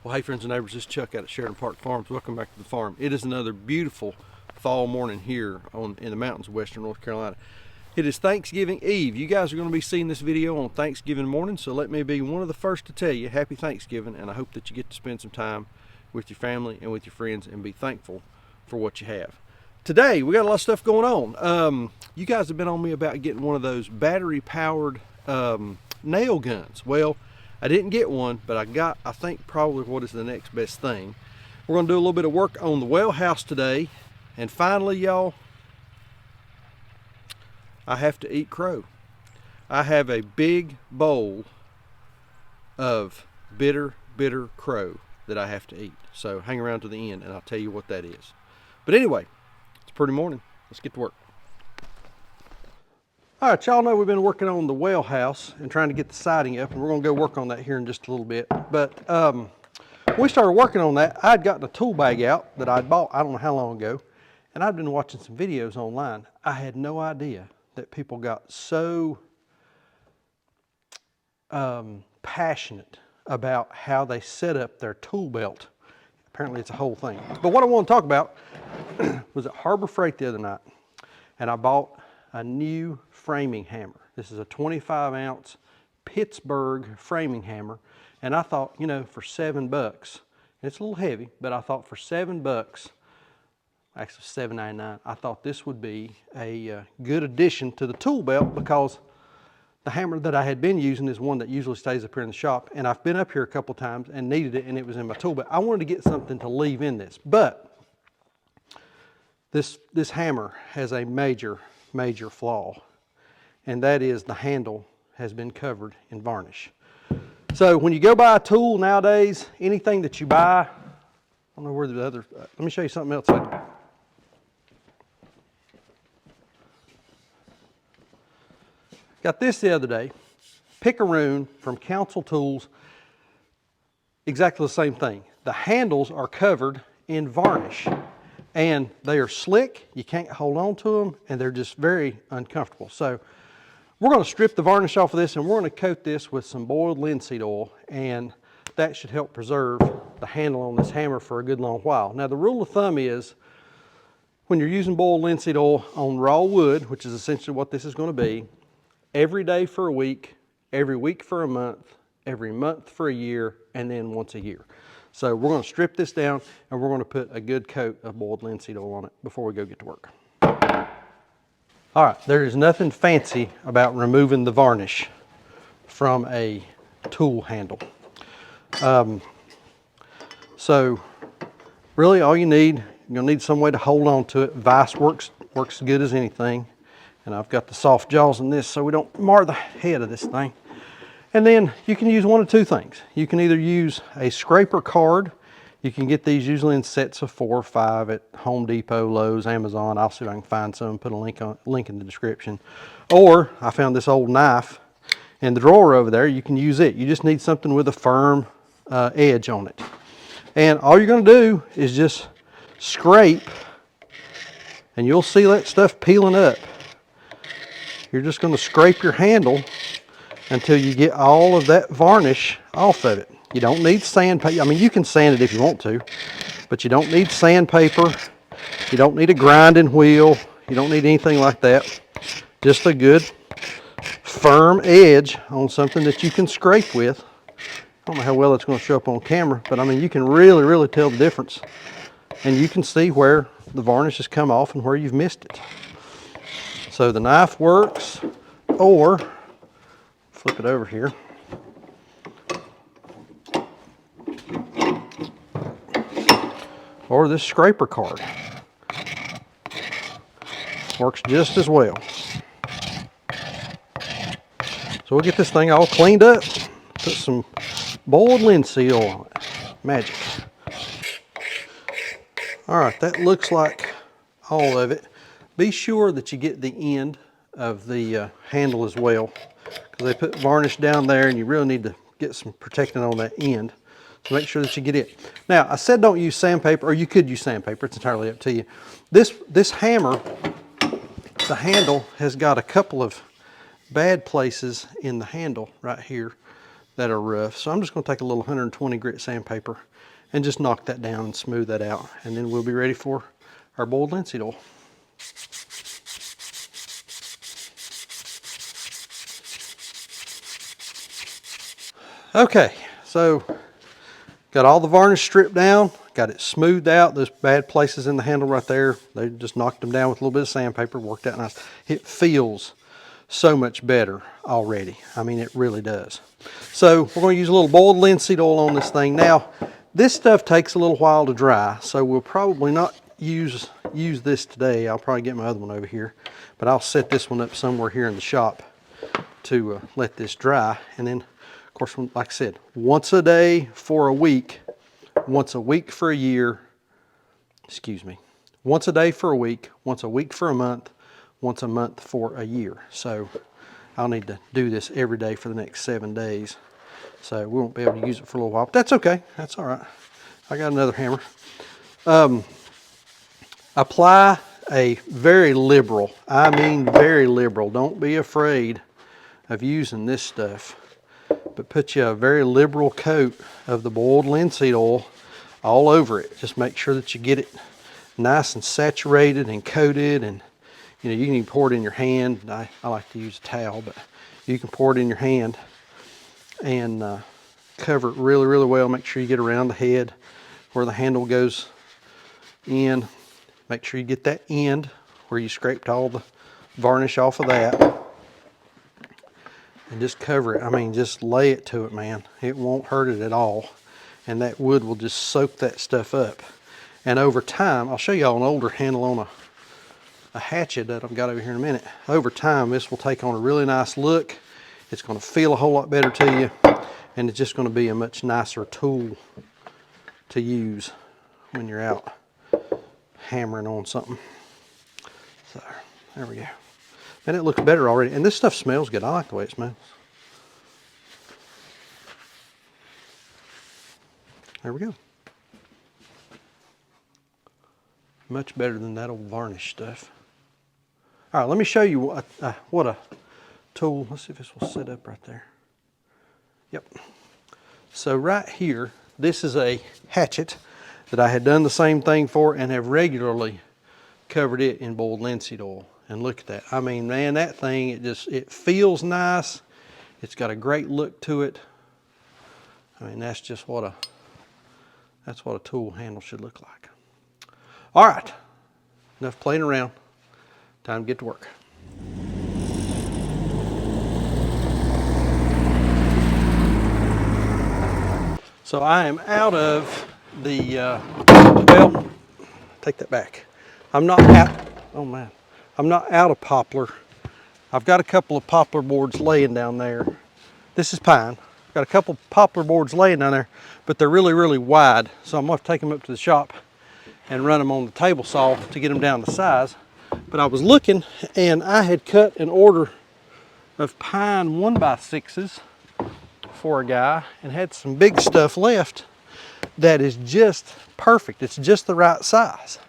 Well, hey friends and neighbors, this is Chuck out at Sheridan Park Farms. Welcome back to the farm. It is another beautiful fall morning here in the mountains of western North Carolina. It is Thanksgiving Eve. You guys are going to be seeing this video on Thanksgiving morning, so let me be one of the first to tell you happy Thanksgiving, and I hope that you get to spend some time with your family and with your friends and be thankful for what you have. Today, we got a lot of stuff going on. You guys have been on me about getting one of those battery-powered nail guns. Well, I didn't get one, but I think probably what is the next best thing. We're going to do a little bit of work on the Wellhouse today. And finally, y'all, I have to eat crow. I have a big bowl of bitter crow that I have to eat. So hang around to the end and I'll tell you what that is. But anyway, it's a pretty morning. Let's get to work. All right, y'all know we've been working on the Wellhouse and trying to get the siding up, and we're gonna go work on that here in just a little bit. But when we started working on that, I'd gotten a tool bag out that I'd bought I don't know how long ago, and I'd been watching some videos online. I had no idea that people got so passionate about how they set up their tool belt. Apparently it's a whole thing. But what I want to talk about was at Harbor Freight the other night, and I bought a new framing hammer. This is a 25-ounce Pittsburgh framing hammer, and I thought, you know, for $7, it's a little heavy, but I thought for $7, actually $7.99, I thought this would be a good addition to the tool belt, because the hammer that I had been using is one that usually stays up here in the shop, and I've been up here a couple times and needed it, and it was in my tool belt. I wanted to get something to leave in this, but this hammer has a major flaw, and that is the handle has been covered in varnish. So when you go buy a tool nowadays, anything that you buy, I don't know where the other, let me show you something else. Got this the other day, Picaroon from Council Tools, exactly the same thing. The handles are covered in varnish, and they are slick, you can't hold on to them, and they're just very uncomfortable. So we're going to strip the varnish off of this, and we're going to coat this with some boiled linseed oil, and that should help preserve the handle on this hammer for a good long while. Now the rule of thumb is, when you're using boiled linseed oil on raw wood, which is essentially what this is going to be, every day for a week, every week for a month, every month for a year, and then once a year. So we're going to strip this down, and we're going to put a good coat of boiled linseed oil on it before we go get to work. All right, there is nothing fancy about removing the varnish from a tool handle. So really all you need, you're going to need some way to hold on to it. Vise works as good as anything. And I've got the soft jaws in this so we don't mar the head of this thing. And then you can use one of two things. You can either use a scraper card. You can get these usually in sets of 4 or 5 at Home Depot, Lowe's, Amazon. I'll see if I can find some, put a link in the description. Or I found this old knife in the drawer over there. You can use it. You just need something with a firm edge on it. And all you're going to do is just scrape, and you'll see that stuff peeling up. You're just going to scrape your handle until you get all of that varnish off of it. You don't need sandpaper. I mean, you can sand it if you want to, but you don't need sandpaper. You don't need a grinding wheel. You don't need anything like that. Just a good firm edge on something that you can scrape with. I don't know how well it's going to show up on camera, but I mean, you can really tell the difference. And you can see where the varnish has come off and where you've missed it. So the knife works, or flip it over here. Or this scraper card works just as well. So we'll get this thing all cleaned up, put some boiled linseed oil on it. Magic. All right, that looks like all of it. Be sure that you get the end of the handle as well, because they put varnish down there and you really need to get some protecting on that end. So make sure that you get it. Now, I said don't use sandpaper, or you could use sandpaper. It's entirely up to you. This hammer, the handle has got a couple of bad places in the handle right here that are rough. So I'm just going to take a little 120 grit sandpaper and just knock that down and smooth that out. And then we'll be ready for our boiled linseed oil. Okay, so got all the varnish stripped down, got it smoothed out. Those bad places in the handle right there, they just knocked them down with a little bit of sandpaper, worked out nice. It feels so much better already. I mean, it really does. So we're going to use a little boiled linseed oil on this thing. Now, this stuff takes a little while to dry, so we'll probably not use this today. I'll probably get my other one over here, but I'll set this one up somewhere here in the shop to let this dry. And then, of course, like I said, once a day for a week, once a week for a year, excuse me, once a day for a week for a month, once a month for a year. So I'll need to do this every day for the next 7 days. So we won't be able to use it for a little while, but that's okay. That's all right. I got another hammer. Apply a very liberal, I mean very liberal. Don't be afraid of using this stuff, but put you a very liberal coat of the boiled linseed oil all over it. Just make sure that you get it nice and saturated and coated, and you know, you can even pour it in your hand. I like to use a towel, but you can pour it in your hand and cover it really, really well. Make sure you get around the head where the handle goes in. Make sure you get that end where you scraped all the varnish off of that. And just cover it. I mean, just lay it to it, man. It won't hurt it at all. And that wood will just soak that stuff up. And over time, I'll show y'all an older handle on a hatchet that I've got over here in a minute. Over time, this will take on a really nice look. It's going to feel a whole lot better to you, and it's just going to be a much nicer tool to use when you're out hammering on something. So there we go. And it looks better already, and this stuff smells good. I like the way it smells. There we go. Much better than that old varnish stuff. All right, let me show you what a tool. Let's see if this will sit up right there. Yep. So right here, this is a hatchet that I had done the same thing for and have regularly covered it in boiled linseed oil. And look at that. I mean, man, that thing, it feels nice. It's got a great look to it. I mean, that's just what a tool handle should look like. All right, enough playing around. Time to get to work. So I am out of the, well, take that back. I'm not out, oh man, I'm not out of poplar. I've got a couple of poplar boards laying down there. This is pine. I've got a couple of poplar boards laying down there, but they're really, really wide. So I'm gonna have to take them up to the shop and run them on the table saw to get them down to size. But I was looking, and I had cut an order of pine 1x6s for a guy and had some big stuff left that is just perfect. It's just the right size.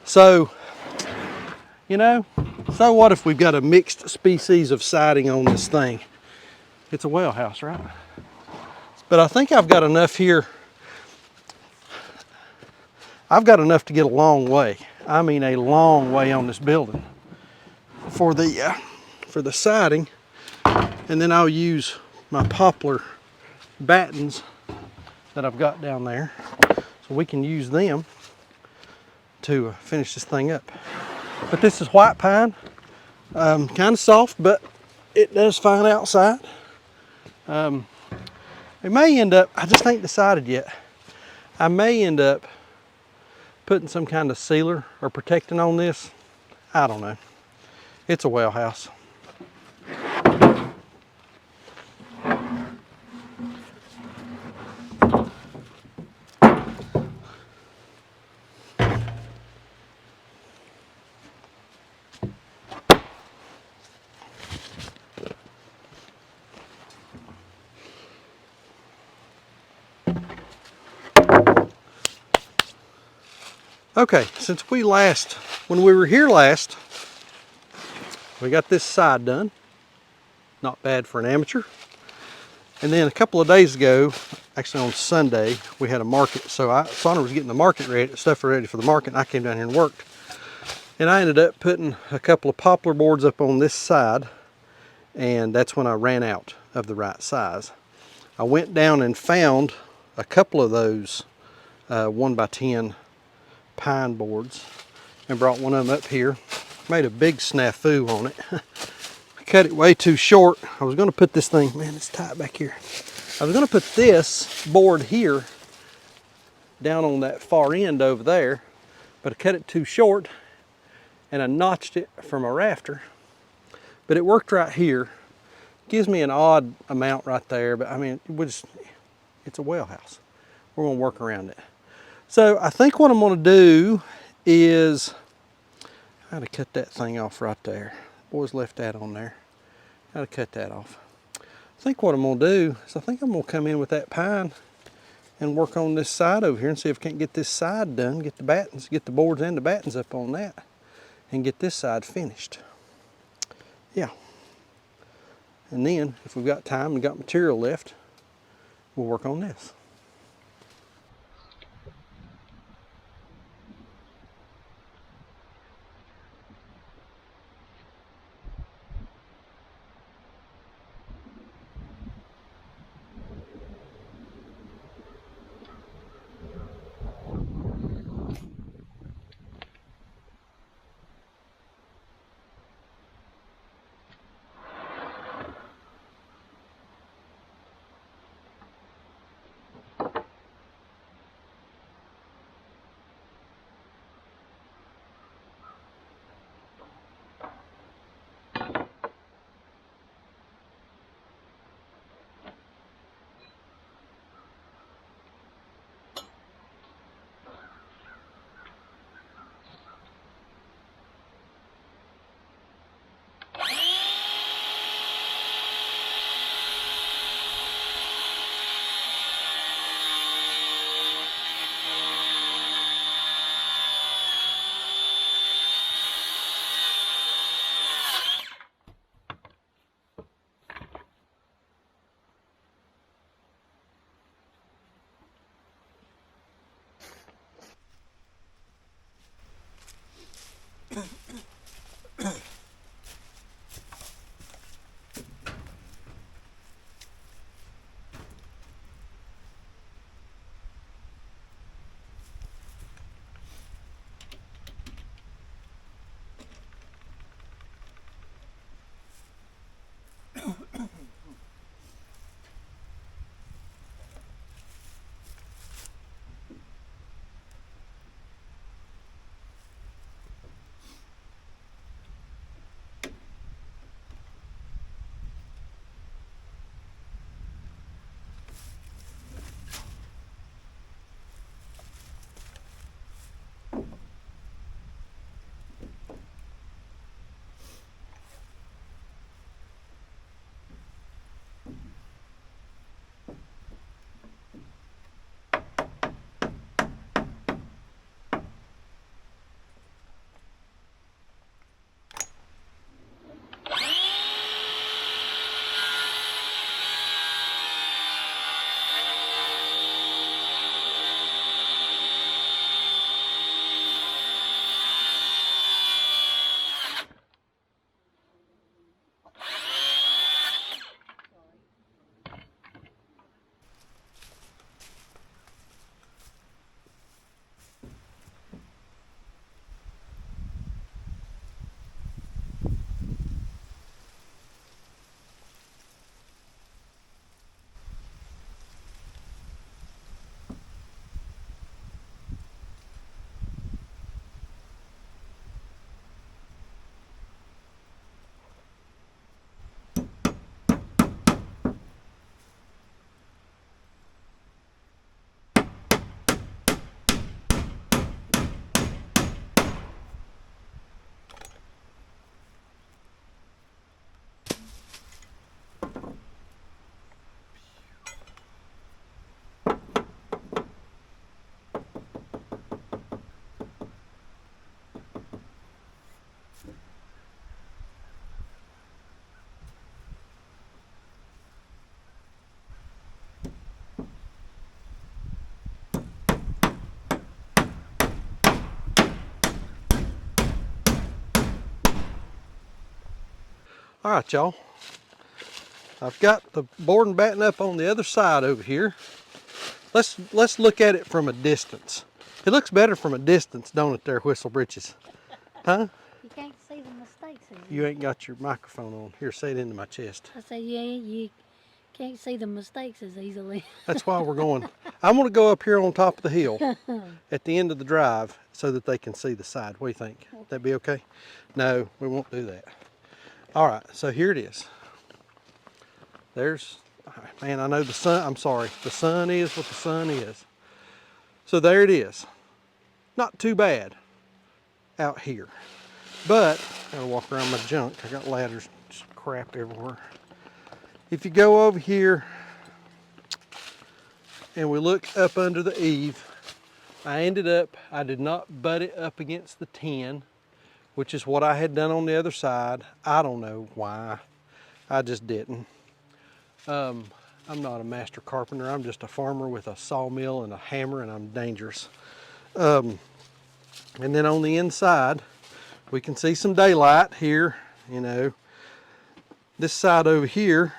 So, you know, so what if we've got a mixed species of siding on this thing? It's a Wellhouse, right? But I think I've got enough here. I've got enough to get a long way. I mean a long way on this building for the siding, and then I'll use my poplar battens that I've got down there, so we can use them to finish this thing up. But this is white pine, kind of soft, but it does fine outside. It may end up, I just ain't decided yet, I may end up putting some kind of sealer or protectant on this. I don't know. It's a Wellhouse. Okay, since when we were here last, we got this side done. Not bad for an amateur. And then a couple of days ago, actually on Sunday, we had a market. So Sonner was getting the market ready, stuff ready for the market, and I came down here and worked. And I ended up putting a couple of poplar boards up on this side, and that's when I ran out of the right size. I went down and found a couple of those 1x10 pine boards and brought one of them up here. Made a big snafu on it. I cut it way too short. I was going to put this thing, man, it's tight back here. I was going to put this board here down on that far end over there, but I cut it too short and I notched it from a rafter. But it worked right here. Gives me an odd amount right there, but I mean, it's a well house. We're going to work around it. So I think what I'm going to do is, I had to cut that thing off right there. Boys left that on there. I had to cut that off. I think what I'm going to do is I think I'm going to come in with that pine and work on this side over here and see if I can't get this side done, get the battens, get the boards and the battens up on that, and get this side finished. Yeah. And then, if we've got time and got material left, we'll work on this. All right, y'all. I've got the board and batten up on the other side over here. Let's look at it from a distance. It looks better from a distance, don't it there, Whistle Britches? Huh? You can't see the mistakes. You ain't got your microphone on. Here, say it into my chest. I say, yeah, you can't see the mistakes as easily. That's why we're going. I'm going to go up here on top of the hill at the end of the drive so that they can see the side. What do you think? That be okay? No, we won't do that. All right, so here it is. There's, man, I know the sun, I'm sorry. The sun is what the sun is. So there it is. Not too bad out here. But, I gotta walk around my junk. I got ladders, just crap everywhere. If you go over here and we look up under the eave, I did not butt it up against the tin, which is what I had done on the other side. I don't know why. I just didn't. I'm not a master carpenter. I'm just a farmer with a sawmill and a hammer, and I'm dangerous. And then on the inside, we can see some daylight here, you know. This side over here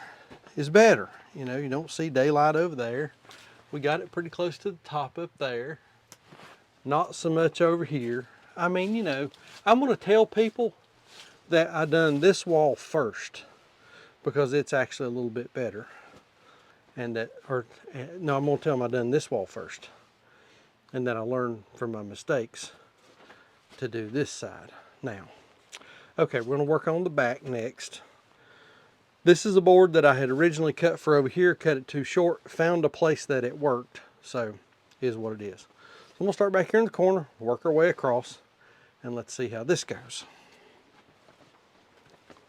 is better. You know, you don't see daylight over there. We got it pretty close to the top up there. Not so much over here. I mean, you know, I'm gonna tell people that I done this wall first because it's actually a little bit better. And that, or no, I'm gonna tell them I done this wall first. And that I learned from my mistakes to do this side. Now, okay, we're gonna work on the back next. This is a board that I had originally cut for over here, cut it too short, found a place that it worked, so is what it is. So I'm gonna start back here in the corner, work our way across, and let's see how this goes.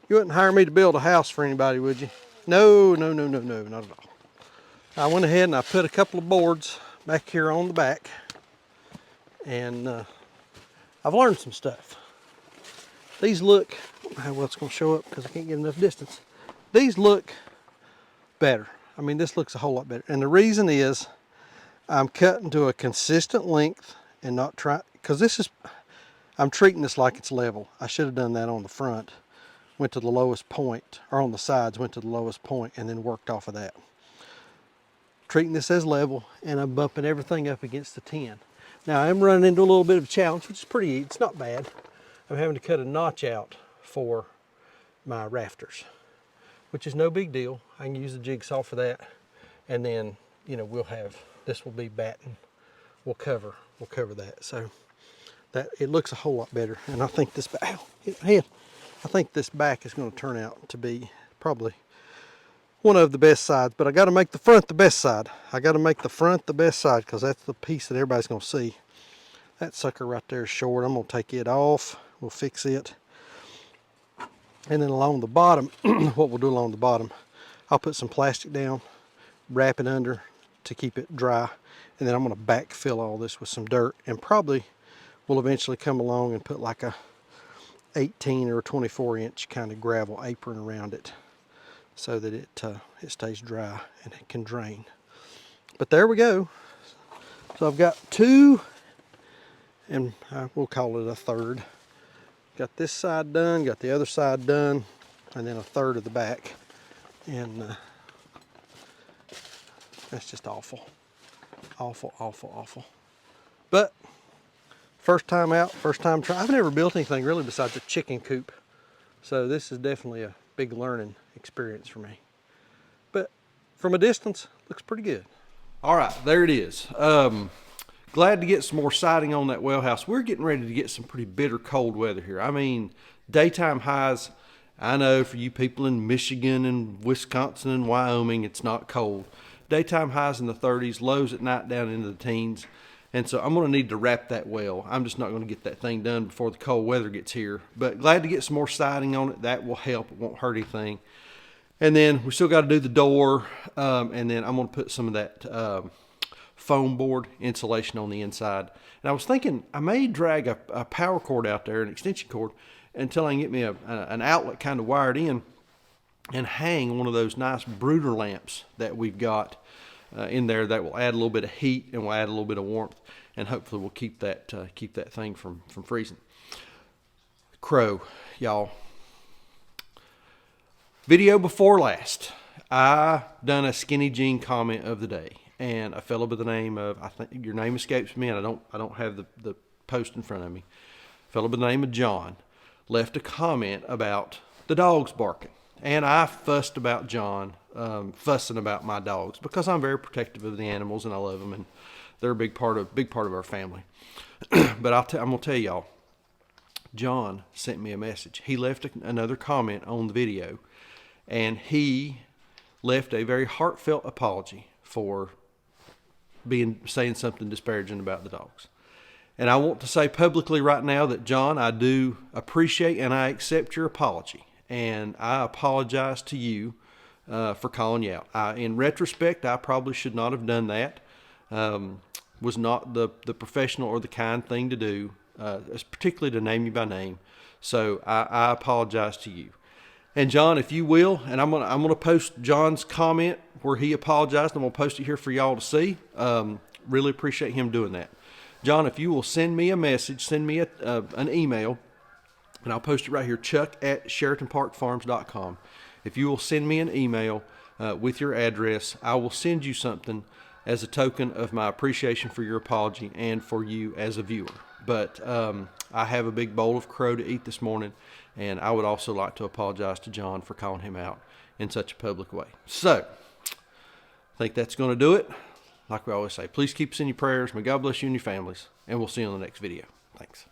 You wouldn't hire me to build a house for anybody, would you? No, no, no, no, no, not at all. I went ahead and I put a couple of boards back here on the back, and I've learned some stuff. These look, well, it's gonna show up because I can't get enough distance. These look better. I mean, this looks a whole lot better. And the reason is I'm cutting to a consistent length and not trying, because I'm treating this like it's level. I should have done that on the front. Went to the lowest point, or on the sides, went to the lowest point and then worked off of that. Treating this as level, and I'm bumping everything up against the tin. Now I'm running into a little bit of a challenge, which is it's not bad. I'm having to cut a notch out for my rafters, which is no big deal. I can use the jigsaw for that. And then, you know, this will be batten. We'll cover that. So that it looks a whole lot better. And I think this back, I think this back is going to turn out to be probably one of the best sides, but I got to make the front the best side. I got to make the front the best side because that's the piece that everybody's going to see. That sucker right there is short. I'm going to take it off. We'll fix it. And then along the bottom, what we'll do along the bottom, I'll put some plastic down, wrap it under to keep it dry, and then I'm going to backfill all this with some dirt, and probably will eventually come along and put like a 18 or 24 inch kind of gravel apron around it so that it stays dry and it can drain. But there we go. So I've got two, and we'll call it a third. Got this side done, got the other side done, and then a third of the back. And that's just awful. Awful, awful, awful. But first time out, first time try. I've never built anything really besides a chicken coop. So this is definitely a big learning experience for me. But from a distance, looks pretty good. All right, there it is. Glad to get some more siding on that well house. We're getting ready to get some pretty bitter cold weather here. I mean, daytime highs, I know for you people in Michigan and Wisconsin and Wyoming, it's not cold. Daytime highs in the 30s, lows at night down into the teens. And so I'm going to need to wrap that well. I'm just not going to get that thing done before the cold weather gets here. But glad to get some more siding on it. That will help. It won't hurt anything. And then we still got to do the door. And then I'm going to put some of that foam board insulation on the inside. And I was thinking I may drag a power cord out there, an extension cord, until I can get me an outlet kind of wired in and hang one of those nice brooder lamps that we've got in there that will add a little bit of heat and will add a little bit of warmth, and hopefully will keep that thing from freezing. Crow, y'all. Video before last, I done a skinny jean comment of the day, and a fellow by the name of, I think your name escapes me, and I don't have the post in front of me. A fellow by the name of John left a comment about the dogs barking, and I fussed about John fussing about my dogs because I'm very protective of the animals and I love them, and they're a big part of our family. But I'm gonna tell y'all, John sent me a message. He left another comment on the video, and he left a very heartfelt apology for saying something disparaging about the dogs. And I want to say publicly right now that, John, I do appreciate and I accept your apology. And I apologize to you for calling you out. In retrospect, I probably should not have done that. Was not the professional or the kind thing to do, particularly to name you by name. So I apologize to you. And John, if you will, and I'm gonna post John's comment where he apologized. I'm gonna post it here for y'all to see. Really appreciate him doing that. John, if you will send me a message, send me an email, and I'll post it right here, chuck@sheratonparkfarms.com. If you will send me an email with your address, I will send you something as a token of my appreciation for your apology and for you as a viewer. But I have a big bowl of crow to eat this morning, and I would also like to apologize to John for calling him out in such a public way. So, I think that's going to do it. Like we always say, please keep us in your prayers. May God bless you and your families, and we'll see you on the next video. Thanks.